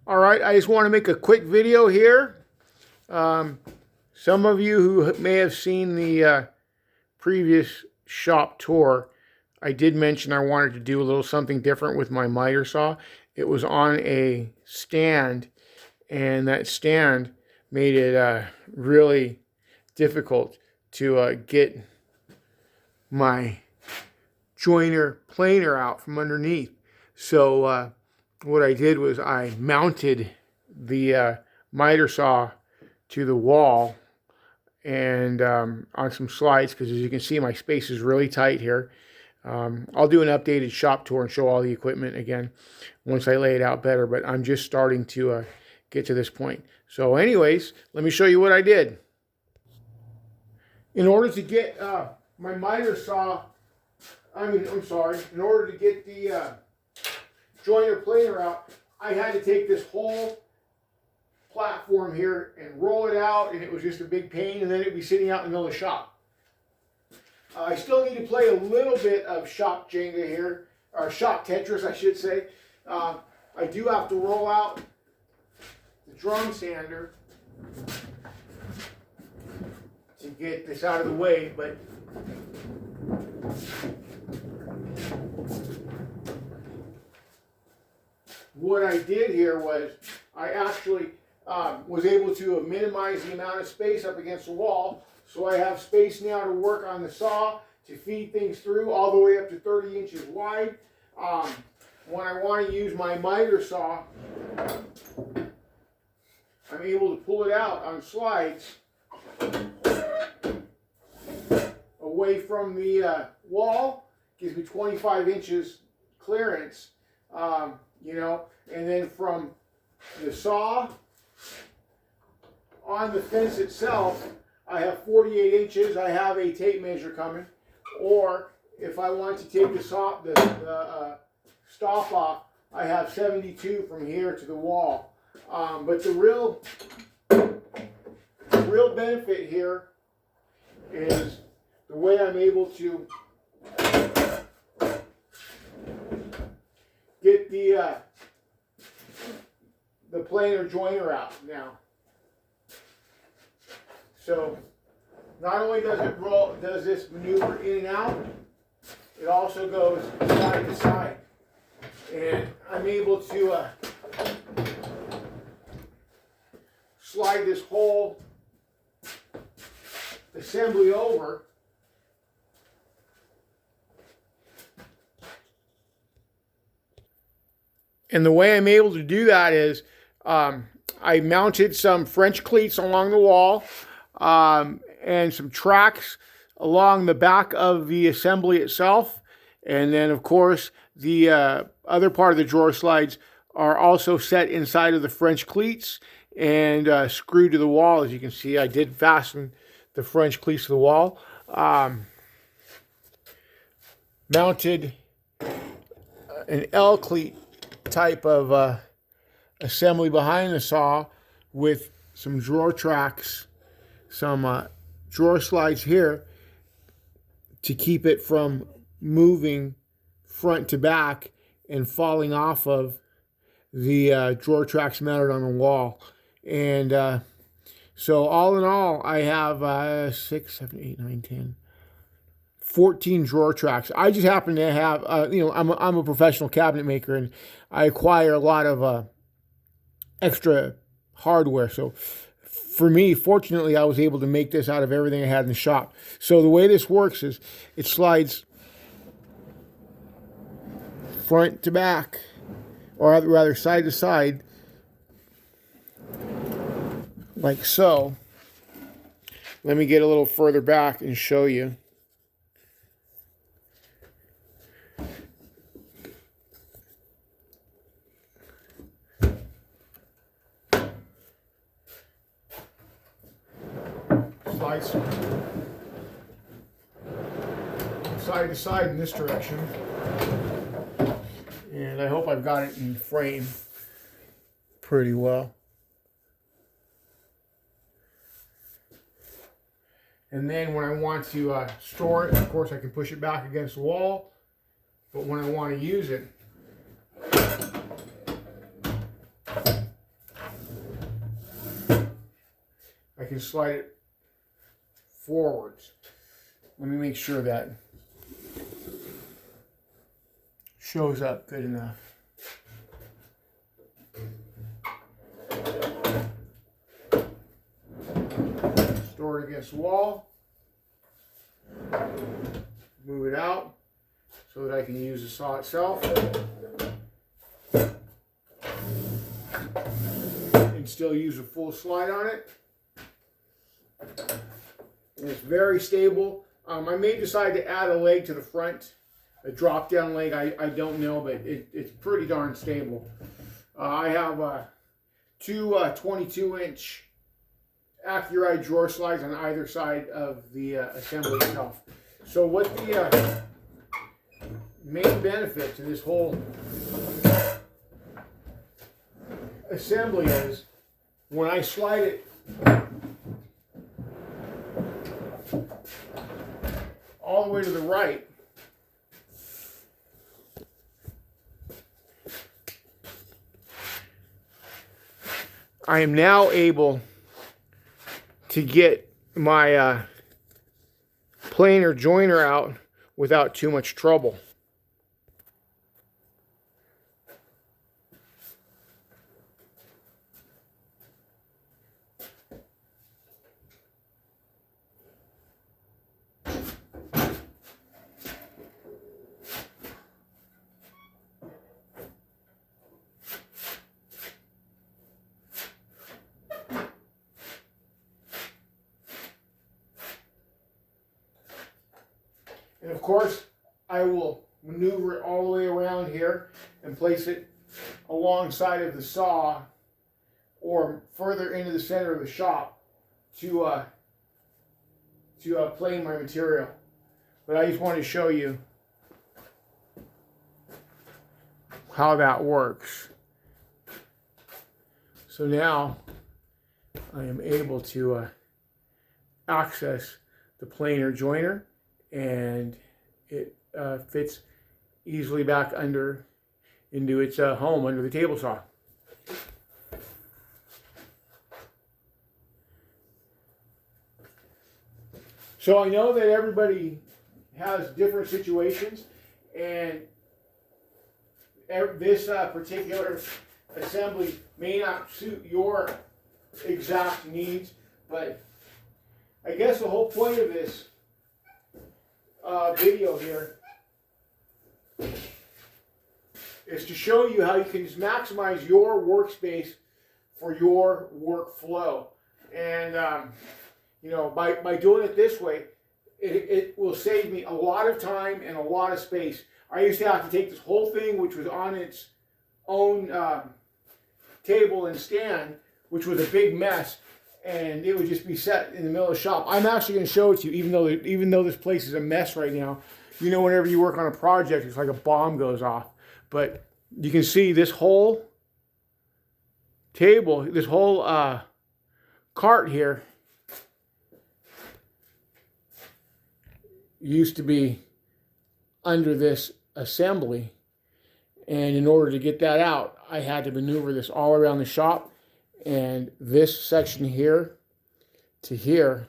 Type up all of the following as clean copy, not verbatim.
All right, I just want to make a quick video here. Some of you who may have seen the previous shop tour, I did mention I wanted to do a little something different with my miter saw. It was on a stand, and that stand made it really difficult to get my joiner planer out from underneath. So what I did was I mounted the miter saw to the wall and on some slides, because as you can see, my space is really tight here. I'll do an updated shop tour and show all the equipment again once I lay it out better, but I'm just starting to get to this point. So anyways, let me show you what I did. In order to get my miter saw, in order to get the joiner planer out, I had to take this whole platform here and roll it out, and it was just a big pain, and then it'd be sitting out in the middle of the shop. I still need to play a little bit of shop Jenga here, or shop Tetris, I should say. I do have to roll out the drum sander to get this out of the way, but what I did here was I actually was able to minimize the amount of space up against the wall, so I have space now to work on the saw to feed things through all the way up to 30 inches wide. When I want to use my miter saw, I'm able to pull it out on slides away from the wall. Gives me 25 inches clearance, you know, and then from the saw on the fence itself, I have 48 inches. I have a tape measure coming, or if I want to take the stop off, I have 72 from here to the wall. But the real benefit here is the way I'm able to get the planer joiner out now. So not only does this maneuver in and out, it also goes side to side, and I'm able to slide this whole assembly over. And the way I'm able to do that is I mounted some French cleats along the wall and some tracks along the back of the assembly itself. And then, of course, the other part of the drawer slides are also set inside of the French cleats and screwed to the wall. As you can see, I did fasten the French cleats to the wall. Mounted an L cleat type of assembly behind the saw with some drawer tracks, some drawer slides here to keep it from moving front to back and falling off of the drawer tracks mounted on the wall. And so all in all, I have 6, 7, 8, 9, 10, 14 drawer tracks. I just happen to have, I'm a professional cabinet maker, and I acquire a lot of extra hardware. So for me, fortunately, I was able to make this out of everything I had in the shop. So the way this works is it slides front to back, or rather side to side, like so. Let me get a little further back and show you. Slides side to side in this direction. And I hope I've got it in frame pretty well. And then when I want to store it, of course, I can push it back against the wall. But when I want to use it, can slide it forwards. Let me make sure that shows up good enough. Store it against the wall. Move it out so that I can use the saw itself. And still use a full slide on it. And it's very stable. I may decide to add a leg to the front, a drop down leg. I don't know, but it's pretty darn stable. I have two 22-inch Accurite drawer slides on either side of the assembly itself. So what the main benefit to this whole assembly is, when I slide it all the way to the right, I am now able to get my planer joiner out without too much trouble. And of course, I will maneuver it all the way around here and place it alongside of the saw or further into the center of the shop to plane my material. But I just wanted to show you how that works. So now I am able to access the planer joiner, and it fits easily back into its home under the table saw. So I know that everybody has different situations, and this particular assembly may not suit your exact needs, but I guess the whole point of this video here is to show you how you can just maximize your workspace for your workflow. And you know, by doing it this way, it will save me a lot of time and a lot of space. I used to have to take this whole thing, which was on its own table and stand, which was a big mess, and it would just be set in the middle of the shop. I'm actually going to show it to you, even though this place is a mess right now. You know, whenever you work on a project, it's like a bomb goes off. But you can see this whole table, this whole cart here used to be under this assembly. And in order to get that out, I had to maneuver this all around the shop. And this section here to here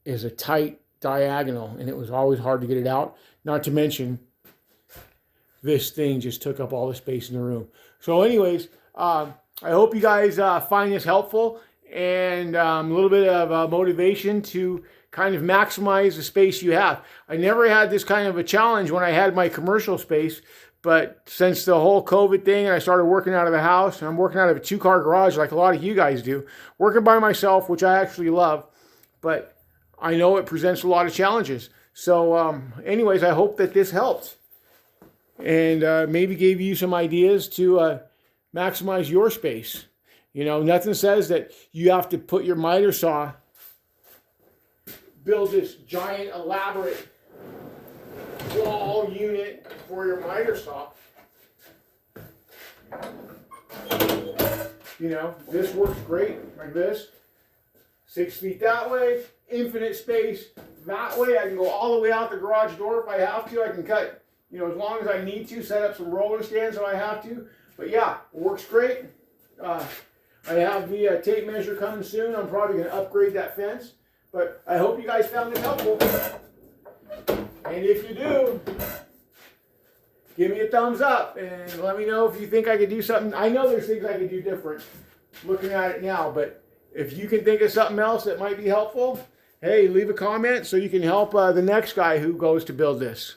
is a tight diagonal, and it was always hard to get it out. Not to mention, this thing just took up all the space in the room. So anyways, I hope you guys find this helpful, and a little bit of motivation to kind of maximize the space you have. I never had this kind of a challenge when I had my commercial space, but since the whole COVID thing and I started working out of the house, and I'm working out of a 2-car garage like a lot of you guys do, working by myself, which I actually love, but I know it presents a lot of challenges. So anyways, I hope that this helped and maybe gave you some ideas to maximize your space. You know, nothing says that you have to put your miter saw, build this giant elaborate wall unit for your miter saw. You know, this works great like this. 6 feet that way, infinite space that way. I can go all the way out the garage door if I have to. I can cut, you know, as long as I need to, set up some roller stands if I have to. But yeah, it works great. I have the tape measure coming soon. I'm probably going to upgrade that fence. But I hope you guys found it helpful. And if you do, give me a thumbs up and let me know if you think I could do something. I know there's things I could do different looking at it now, but if you can think of something else that might be helpful, hey, leave a comment so you can help the next guy who goes to build this.